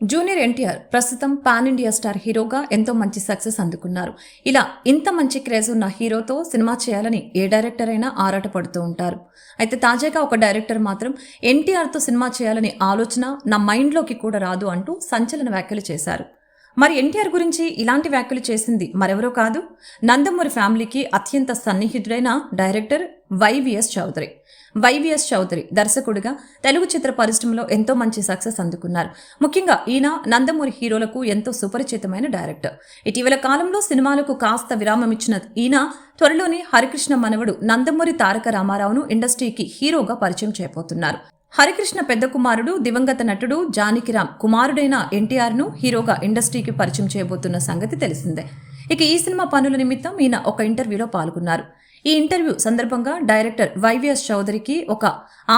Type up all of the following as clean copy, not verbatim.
Junior NTR ప్రస్తుతం pan India star హీరోగా ఎంతో మంచి సక్సెస్ అందుకున్నారు. ఇలా ఇంత మంచి క్రేజ్ ఉన్న హీరోతో సినిమా చేయాలని ఏ డైరెక్టర్ అయినా ఆరాటపడుతూ ఉంటారు. అయితే తాజాగా ఒక డైరెక్టర్ మాత్రం ఎన్టీఆర్తో సినిమా చేయాలని ఆలోచన నా మైండ్లోకి కూడా రాదు అంటూ సంచలన వ్యాఖ్యలు చేశారు. మరి ఎన్టీఆర్ గురించి ఇలాంటి వ్యాఖ్యలు చేసింది మరెవరో కాదు, నందమూరి ఫ్యామిలీకి అత్యంత సన్నిహితుడైన director Y V S Chowdary. Y V S Chowdary దర్శకుడిగా తెలుగు చిత్ర పరిశ్రమలో ఎంతో మంచి సక్సెస్ అందుకున్నారు. ముఖ్యంగా ఈయన నందమూరి హీరోలకు ఎంతో సుపరిచితమైన డైరెక్టర్. ఇటీవల కాలంలో సినిమాలకు కాస్త విరామం ఇచ్చిన ఈయన త్వరలోనే హరికృష్ణ మనవడు నందమూరి తారక రామారావును ఇండస్ట్రీకి హీరోగా పరిచయం చేయబోతున్నారు. హరికృష్ణ పెద్ద కుమారుడు దివంగత నటుడు జానకిరామ్ కుమారుడైన ఎన్టీఆర్ను హీరోగా ఇండస్ట్రీకి పరిచయం చేయబోతున్న సంగతి తెలిసిందే. ఇక ఈ సినిమా పనుల నిమిత్తం ఈయన ఒక ఇంటర్వ్యూలో పాల్గొన్నారు. ఈ ఇంటర్వ్యూ సందర్భంగా డైరెక్టర్ వైవిఎస్ చౌదరికి ఒక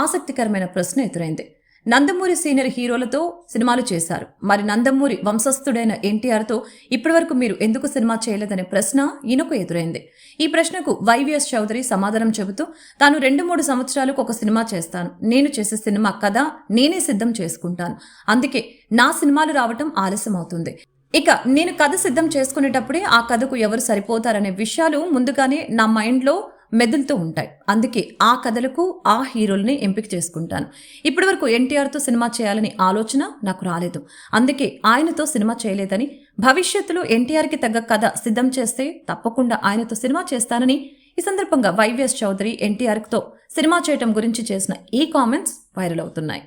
ఆసక్తికరమైన ప్రశ్న ఎదురైంది. నందమూరి సీనియర్ హీరోలతో సినిమాలు చేశారు, మరి నందమూరి వంశస్థుడైన ఎన్టీఆర్తో ఇప్పటివరకు మీరు ఎందుకు సినిమా చేయలేదనే ప్రశ్న ఈయనకు ఎదురైంది. ఈ ప్రశ్నకు వైవిఎస్ చౌదరి సమాధానం చెబుతూ, తాను 2-3 సంవత్సరాలకు ఒక సినిమా చేస్తాను, నేను చేసే సినిమా కథ నేనే సిద్ధం చేసుకుంటాను, అందుకే నా సినిమాలు రావటం ఆలస్యం అవుతుంది. ఇక నేను కథ సిద్ధం చేసుకునేటప్పుడే ఆ కథకు ఎవరు సరిపోతారనే విషయాలు ముందుగానే నా మైండ్లో మెదులుతూ ఉంటాయి. అందుకే ఆ కథలకు ఆ హీరోల్ని ఎంపిక చేసుకుంటాను. ఇప్పటివరకు ఎన్టీఆర్తో సినిమా చేయాలని ఆలోచన నాకు రాలేదు, అందుకే ఆయనతో సినిమా చేయలేదని, భవిష్యత్తులో ఎన్టీఆర్కి తగ్గ కథ సిద్ధం చేస్తే తప్పకుండా ఆయనతో సినిమా చేస్తానని ఈ సందర్భంగా వైవిఎస్ చౌదరి ఎన్టీఆర్తో సినిమా చేయటం గురించి చేసిన ఈ కామెంట్స్ వైరల్ అవుతున్నాయి.